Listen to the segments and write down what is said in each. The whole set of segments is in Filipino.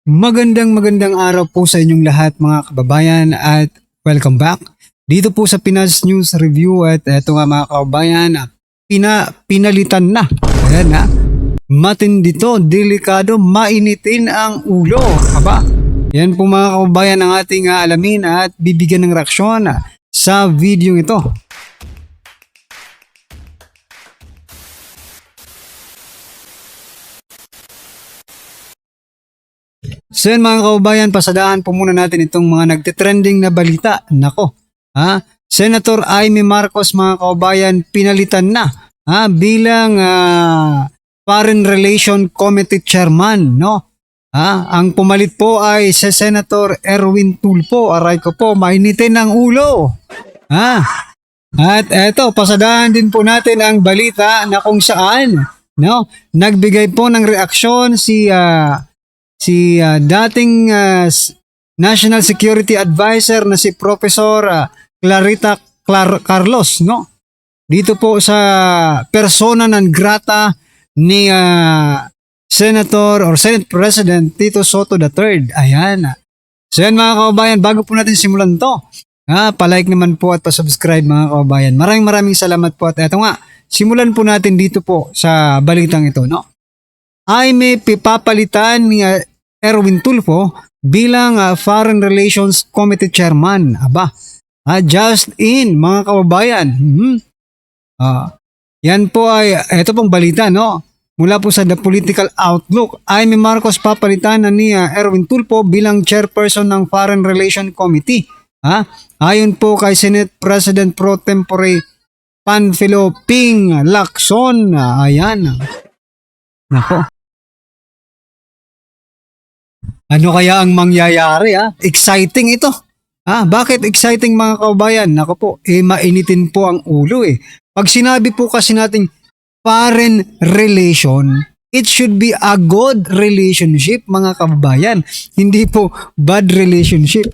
Magandang araw po sa inyong lahat mga kababayan at welcome back dito po sa Pinas News Review at eto nga mga kababayan, pinalitan na. Ayan na. Matindi to, delikado, mainitin ang ulo. Aba, yan po mga kababayan ang ating alamin at bibigyan ng reaksyon sa video ito. So yun mga kaubayan, pasadahan po muna natin itong mga nagtitrending na balita. Nako, Senator Amy Marcos mga kaubayan, pinalitan na bilang Foreign Relation Committee Chairman, no? Ang pumalit po ay si Senator Erwin Tulfo. Aray ko po, mainitin ang ulo. At eto, pasadahan din po natin ang balita na kung saan, no? Nagbigay po ng reaksyon si dating National Security Advisor na si Professor Clarita Carlos, no? Dito po sa persona non grata ni Senator or Senate President Tito Soto III. Ayan. So yan mga kababayan, bago po natin simulan to, palike naman po at pa-subscribe mga kababayan. Maraming salamat po at eto nga, simulan po natin dito po sa balitang ito, no? Ay may papalitan ni Erwin Tulfo bilang Foreign Relations Committee Chairman. Aba, just in mga kababayan. Yan po ay, ito pong balita, no? Mula po sa The Political Outlook, Amy Marcos papalitan na ni Erwin Tulfo bilang chairperson ng Foreign Relations Committee. Ayon po kay Senate President Pro Tempore Panfilo Ping Lacson. Ayan. Nako. Ano kaya ang mangyayari? Exciting ito. Bakit exciting mga kababayan? Nako po, mainitin po ang ulo eh. Pag sinabi po kasi natin foreign relation, it should be a good relationship mga kababayan. Hindi po bad relationship.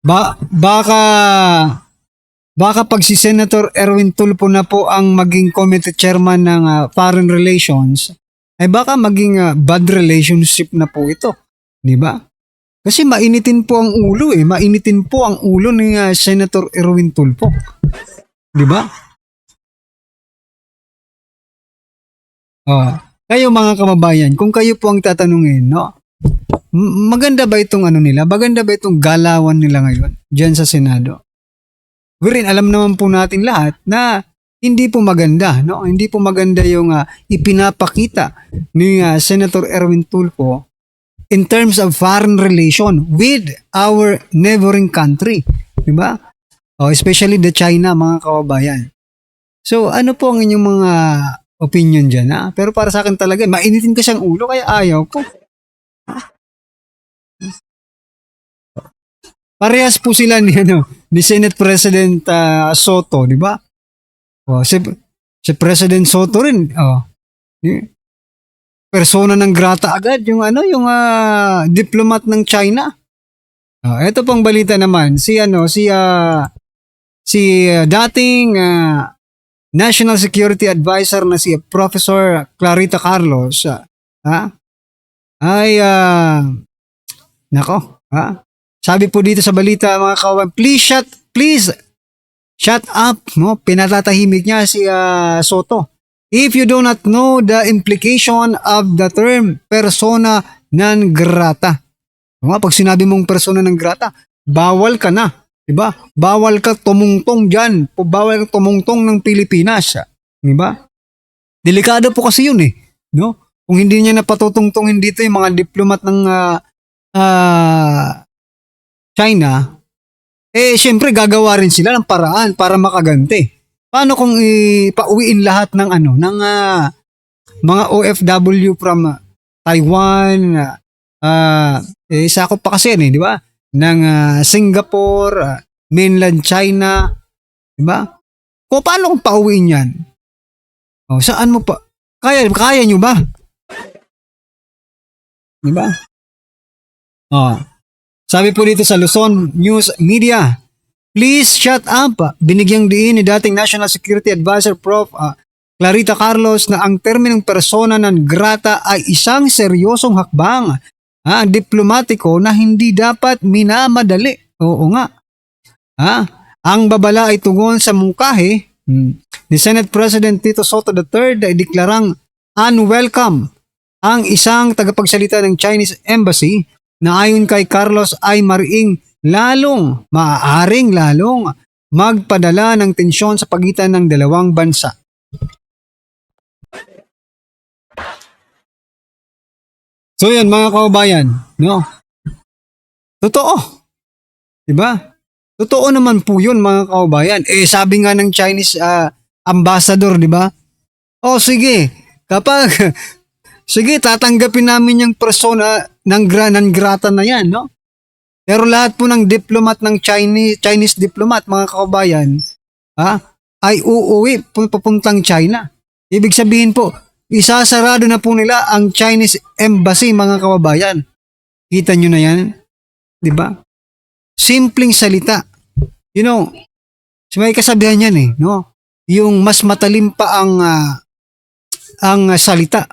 Baka pag si Senator Erwin Tulfo na po ang maging committee chairman ng foreign relations, ay baka maging bad relationship na po ito. Di ba? Kasi mainitin po ang ulo eh. Mainitin po ang ulo ni Senator Erwin Tulfo. Di ba? Kayo mga kababayan, kung kayo po ang tatanungin, no? Maganda ba itong ano nila? Maganda ba itong galawan nila ngayon diyan sa Senado? Rin, alam naman po natin lahat na hindi po maganda, no? Hindi po maganda yung ipinapakita ni Senator Erwin Tulfo in terms of foreign relation with our neighboring country, di ba? Especially the China, mga kababayan. So, ano po ang inyong mga opinion diyan, Pero para sa akin talaga, mainitin kasi ang ulo kaya ayaw ko. Parehas po sila ni Senate President Soto, di ba? Si President Soto rin, persona ng grata agad yung diplomat ng China. Ito pang balita naman, si dating National Security Advisor na si Professor Clarita Carlos, sabi po dito sa balita mga kawan, please shut up, no? Pinatatahimik niya si Soto. If you do not know the implication of the term persona non grata. Pag sinabi mong persona non grata, bawal ka na, 'di ba? Bawal ka tumungtong diyan, bawal ka tumungtong ng Pilipinas, 'di ba? Delikado po kasi 'yun eh, no? Kung hindi niya napatutungtungin dito yung mga diplomat ng China, syempre gagawa rin sila ng paraan para makaganti. Paano kung ipauwiin lahat ng mga OFW from Taiwan, sakop pa kasi yan di ba? Ng Singapore, mainland China, di ba? Paano kung pauwiin yan? Saan mo pa? Kaya nyo ba? Di ba? Sabi po dito sa Luzon News Media, please shut up. Binigyang diin ni dating National Security Advisor Prof. Clarita Carlos na ang terminong persona non grata ay isang seryosong hakbang diplomatiko na hindi dapat minamadali. Oo nga. Ang babala ay tugon sa mungkahi ni Senate President Tito Soto III ay deklarang unwelcome ang isang tagapagsalita ng Chinese Embassy na ayon kay Carlos ay maaaring lalong magpadala ng tensyon sa pagitan ng dalawang bansa. So yan mga kababayan, no? Totoo. 'Di ba? Totoo naman po 'yun mga kababayan. Sabi nga ng Chinese ambassador, 'di ba? Oh, sige. Kapag sige, tatanggapin namin yung persona ng non grata na 'yan, no? Pero lahat po ng diplomat ng Chinese diplomat mga kababayan, ay uuwi papuntang China. Ibig sabihin po, isasarado na po nila ang Chinese Embassy mga kababayan. Kita nyo na yan? Diba? Simpleng salita. You know, may kasabihan yan no? Yung mas matalim pa ang salita.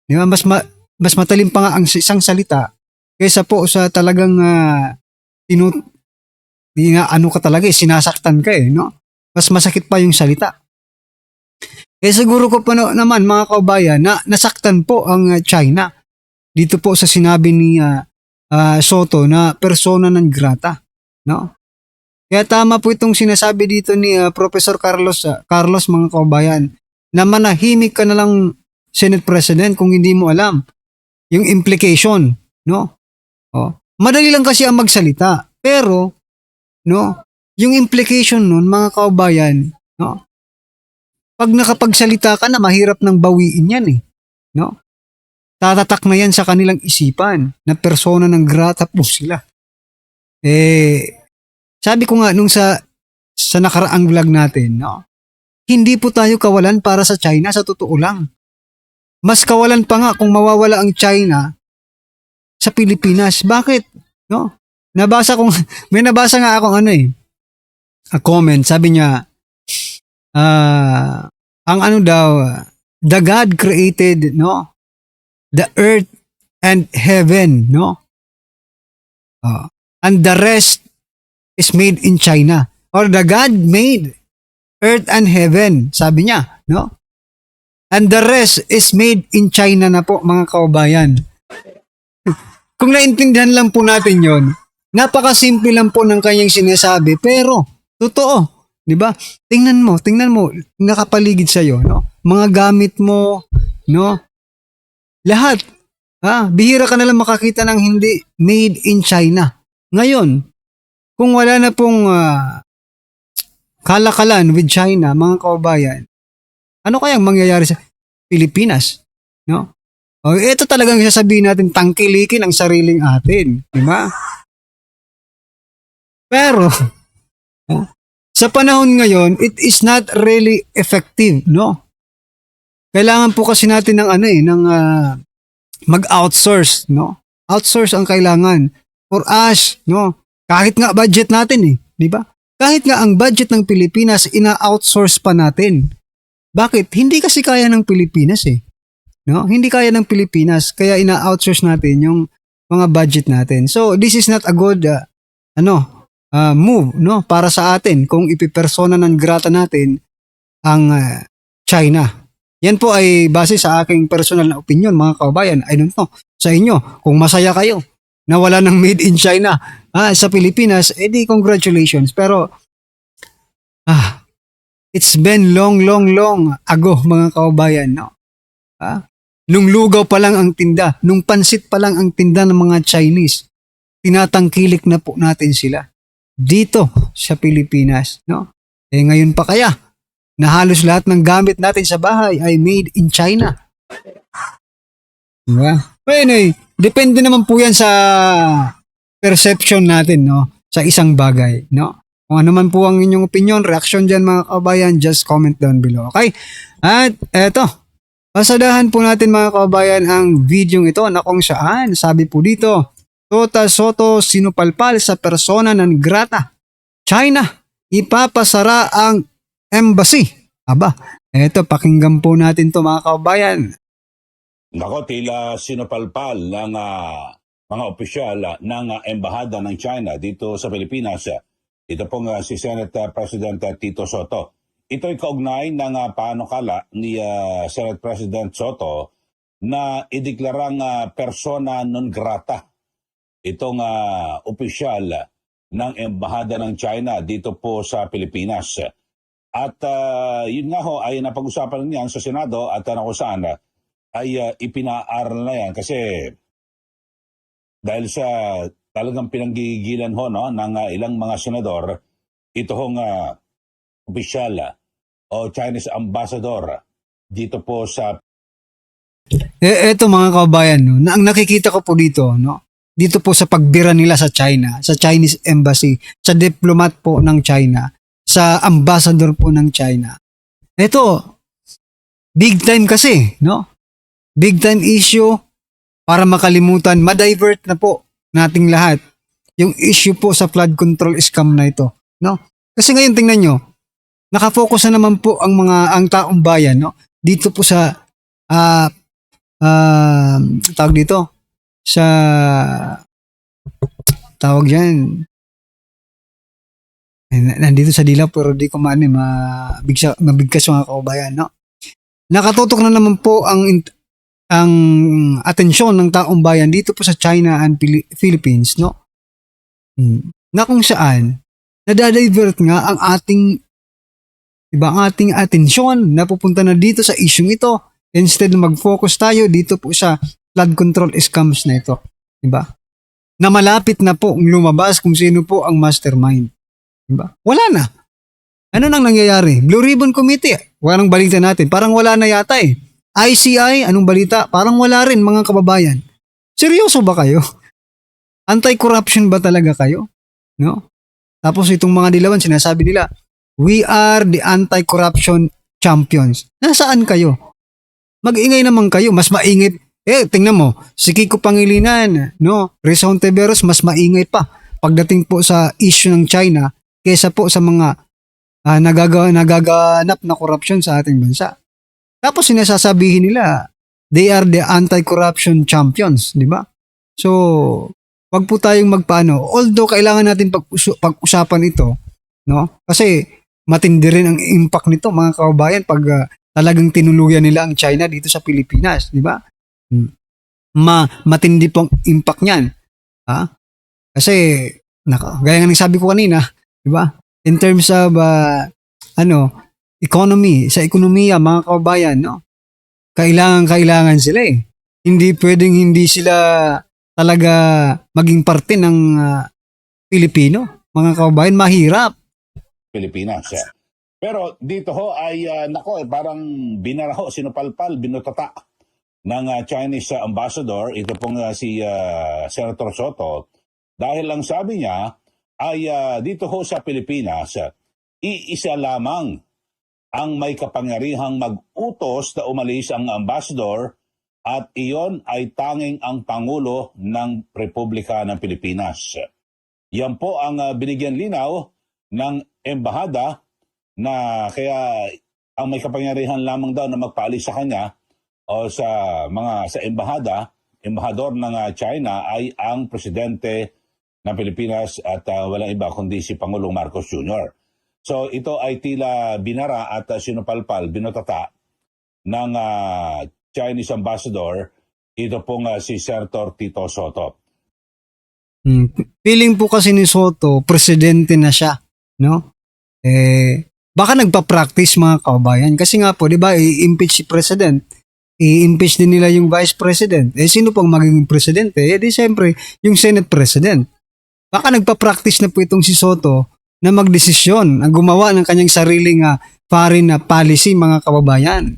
Diba? Mas matalim pa nga ang isang salita kaysa po sa talagang sinasaktan ka no? Mas masakit pa yung salita. Siguro ko pa naman mga kababayan na nasaktan po ang China dito po sa sinabi ni Soto na persona non grata, no? Kaya tama po itong sinasabi dito ni Professor Carlos mga kababayan na manahimik ka na lang Senate President kung hindi mo alam yung implication, no? Madali lang kasi ang magsalita, pero no, yung implication nun mga kababayan, no? Pag nakapagsalita ka na, mahirap nang bawiin yan no? Tatatak na yan sa kanilang isipan na persona non grata po sila. Sabi ko nga nung sa nakaraang vlog natin, no? Hindi po tayo kawalan para sa China, sa totoo lang. Mas kawalan pa nga kung mawawala ang China sa Pilipinas. Bakit? No? May nabasa nga akong a comment, sabi niya, ang the God created, no, the earth and heaven, no, and the rest is made in China, or the God made earth and heaven, sabi niya, no, and the rest is made in China na po mga kababayan. Kung naintindihan lang po natin yon, napakasimple lang po ng kanyang sinasabi, pero totoo. 'Di ba? Tingnan mo, nakapaligid sa iyo, no? Mga gamit mo, no? Lahat. Bihira ka na lang makakita ng hindi made in China. Ngayon, kung wala na pong kalakalan with China, mga kababayan, ano kayang mangyayari sa Pilipinas, no? Ito talagang sasabihin natin, tangkilikin ang sariling atin, 'di ba? Pero sa panahon ngayon, it is not really effective, no? Kailangan po kasi natin ng mag-outsource, no? Outsource ang kailangan for us, no? Kahit nga budget natin di ba? Kahit nga ang budget ng Pilipinas, ina-outsource pa natin. Bakit? Hindi kasi kaya ng Pilipinas no? Hindi kaya ng Pilipinas, kaya ina-outsource natin yung mga budget natin. So, this is not a good move, no, para sa atin kung ipipersona non grata natin ang China. Yan po ay base sa aking personal na opinion mga kababayan. I don't know sa inyo kung masaya kayo na wala ng made in China sa Pilipinas, di congratulations. Pero it's been long ago mga kababayan, no? Nung lugaw pa lang ang tinda, nung pansit pa lang ang tinda ng mga Chinese, tinatangkilik na po natin sila dito sa Pilipinas, no? Ngayon pa kaya na halos lahat ng gamit natin sa bahay ay made in China. Diba? Anyway, depende naman po yan sa perception natin, no? Sa isang bagay, no? Kung ano man po ang inyong opinion, reaction dyan mga kababayan, just comment down below, okay? At eto, pasadahan po natin mga kababayan ang video ito na kung saan, sabi po dito, Tota Soto sinupalpal sa persona non grata. China, ipapasara ang embassy. Eto, pakinggan po natin to mga kababayan. Nako, tila sinupalpal ng mga opisyal ng Embahada ng China dito sa Pilipinas. Ito pong si Senate President Tito Soto. Ito'y kaugnay ng panukala ni Senate President Soto na ideklarang persona non grata itong opisyal ng Embahada ng China dito po sa Pilipinas. At yun nga ho ay napag-usapan niyan sa Senado at kung saan ay ipinaaral na yan kasi dahil sa talagang pinanggigilan ho no, ng ilang mga senador, ito hong opisyal o Chinese ambassador dito po sa Eto mga kababayan, no, ang nakikita ko po dito, no, dito po sa pagbira nila sa China, sa Chinese embassy, sa diplomat po ng China, sa ambassador po ng China. Ito, big time kasi, no? Big time issue para makalimutan, ma-divert na po nating lahat yung issue po sa flood control scam na ito, no? Kasi ngayon tingnan nyo, nakafocus na naman po ang taong bayan, no? Dito po sa tawag dito sa tawag diyan nandito sa dila pero di ko mabigkas mga kababayan, no? Nakatutok na naman po ang atensyon ng taong bayan dito po sa China and Philippines, no? Na kung saan nadadivert nga ang ating atensyon na pupunta na dito sa issue ito instead na mag-focus tayo dito po sa flood control scams na ito, diba? Na malapit na po lumabas kung sino po ang mastermind, diba? Wala na. Ano nang nangyayari? Blue Ribbon Committee, walang balita natin. Parang wala na yata eh. ICI, anong balita? Parang wala rin mga kababayan. Seryoso ba kayo? Anti-corruption ba talaga kayo? No? Tapos itong mga dilawan, sinasabi nila, we are the anti-corruption champions. Nasaan kayo? Mag-ingay naman kayo, mas maingay. Tingnan mo, si Kiko Pangilinan, no? Risa Hontiveros, mas maingay pa pagdating po sa issue ng China kaysa po sa mga nagaganap na korupsyon sa ating bansa. Tapos sinasabihin nila, they are the anti-corruption champions, di ba? So, wag po tayong magpaano. Although kailangan natin pag-usapan ito, no? Kasi matindi rin ang impact nito mga kababayan pag talagang tinuluyan nila ang China dito sa Pilipinas, di ba? Matindi pong impact niyan. Ha? Kasi gaya nga ng sabi ko kanina, di ba? In terms of economy, sa ekonomiya mga kababayan, no? Kailangan sila eh. Hindi pwedeng hindi sila talaga maging parte ng Pilipino. Mga kababayan, mahirap. Pilipinas. Pero dito ho ay parang binaraho, sinupalpal, binutata ng Chinese ambassador, ito pong si Senator Soto, dahil lang sabi niya ay dito ho sa Pilipinas, iisa lamang ang may kapangyarihang mag-utos na umalis ang ambassador at iyon ay tanging ang Pangulo ng Republika ng Pilipinas. Yan po ang binigyan linaw ng embahada na kaya ang may kapangyarihan lamang daw na magpaalis sa kanya o sa embahador ng China ay ang presidente ng Pilipinas at walang iba kundi si Pangulong Marcos Jr. So ito ay tila binara at sinupalpal, binutata ng Chinese ambassador, ito pong si Senator Tito Soto. Feeling po kasi ni Soto, presidente na siya, no? Baka nagpa-practice mga kababayan kasi nga po, 'di ba, i-impeach si president. I-impeach din nila yung vice president. Sino pang magiging presidente? Di siyempre, yung Senate president. Baka nagpa-practice na po itong si Soto na magdesisyon, ang gumawa ng kanyang sariling foreign policy mga kababayan.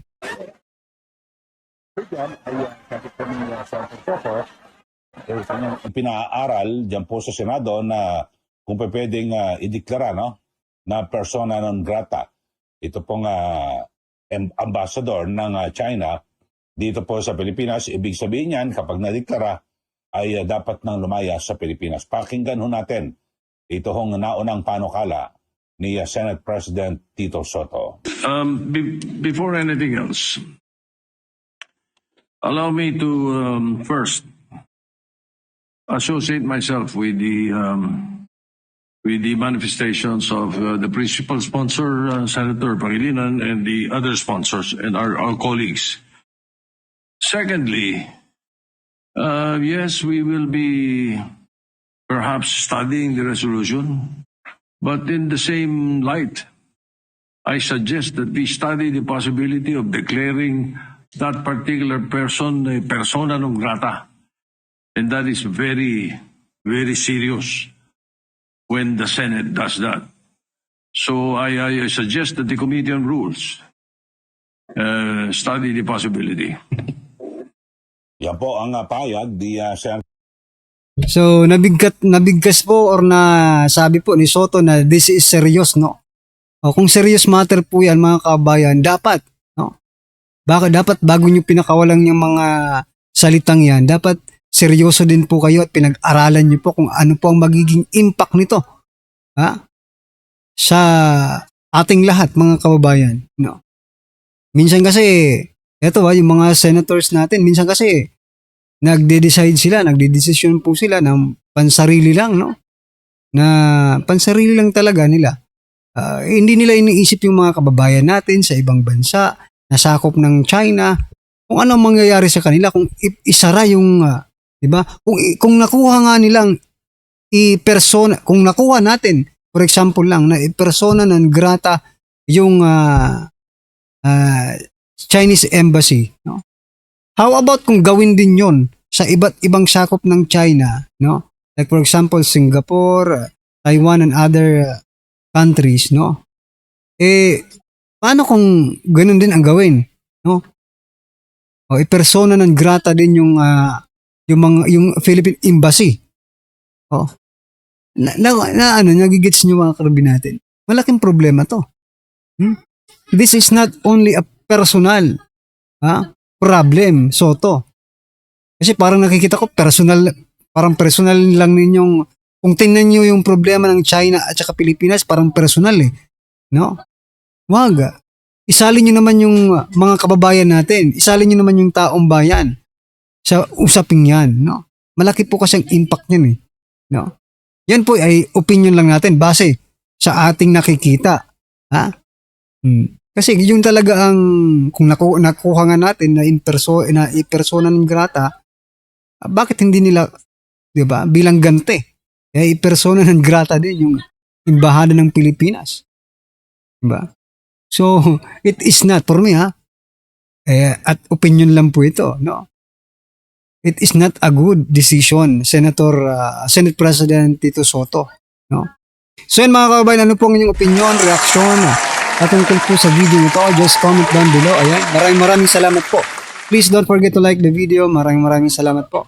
Pinaaral dyan po sa Senado na kung pwedeng ideklara na persona non grata. Ito pong ambassador ng China dito po sa Pilipinas. Ibig sabihin yan, kapag nadeklara, ay dapat nang lumaya sa Pilipinas. Pakinggan ho natin ito hong naunang panukala ni Senate President Tito Soto. Before anything else, allow me to first associate myself with the manifestations of the principal sponsor, Senator Pangilinan, and the other sponsors and our colleagues. Secondly, yes, we will be perhaps studying the resolution, but in the same light, I suggest that we study the possibility of declaring that particular person a persona non grata. And that is very, very serious when the Senate does that. So I suggest that the Committee on Rules study the possibility. Yan po ang payag ni Senator So, nabigkas po or na sabi po ni Soto na this is serious, no? O, kung serious matter po yan, mga kabayan, dapat, no? Baka dapat bago nyo pinakawalan yung mga salitang yan, dapat seryoso din po kayo at pinag-aralan nyo po kung ano po ang magiging impact nito, ha? Sa ating lahat, mga kababayan, no? Minsan kasi, eto yung mga senators natin, minsan kasi, nagde-decide sila, nagde-decision po sila ng pansarili lang, no? Na pansarili lang talaga nila. Hindi nila iniisip yung mga kababayan natin sa ibang bansa, nasakop ng China, kung ano mangyayari sa kanila, kung isara yung, di ba? Kung nakuha nga nilang i-persona, kung nakuha natin, for example lang, na i-persona non grata yung Chinese embassy, no? How about kung gawin din yon sa iba't ibang sakop ng China, no? Like for example, Singapore, Taiwan, and other countries, no? Paano kung ganun din ang gawin, no? O persona non grata din yung Philippine Embassy. O. Nagigits niyo mga karabi natin. Malaking problema to. This is not only a personal, problem, Soto. Kasi parang nakikita ko parang personal lang ninyong, kung tingnan niyo yung problema ng China at saka Pilipinas, parang personal no? Wag. Isalin niyo naman yung mga kababayan natin, isalin niyo naman yung taong bayan sa usaping yan, no? Malaki po kasi ang impact niyan no? Yan po ay opinion lang natin base sa ating nakikita, ha? Kasi yun talaga ang, kung nakuha nga natin na i-persona non grata, bakit hindi nila, di ba, bilang gante, i-persona non grata din yung embahada ng Pilipinas. Di ba? So, it is not, for me at opinion lang po ito, no? It is not a good decision, Senate President Tito Soto, no? So yun mga kababayan, ano po ang inyong opinion, reaksyon, patungkol po sa video ito? Just comment down below. Ayan, maraming salamat po. Please don't forget to like the video. Maraming salamat po.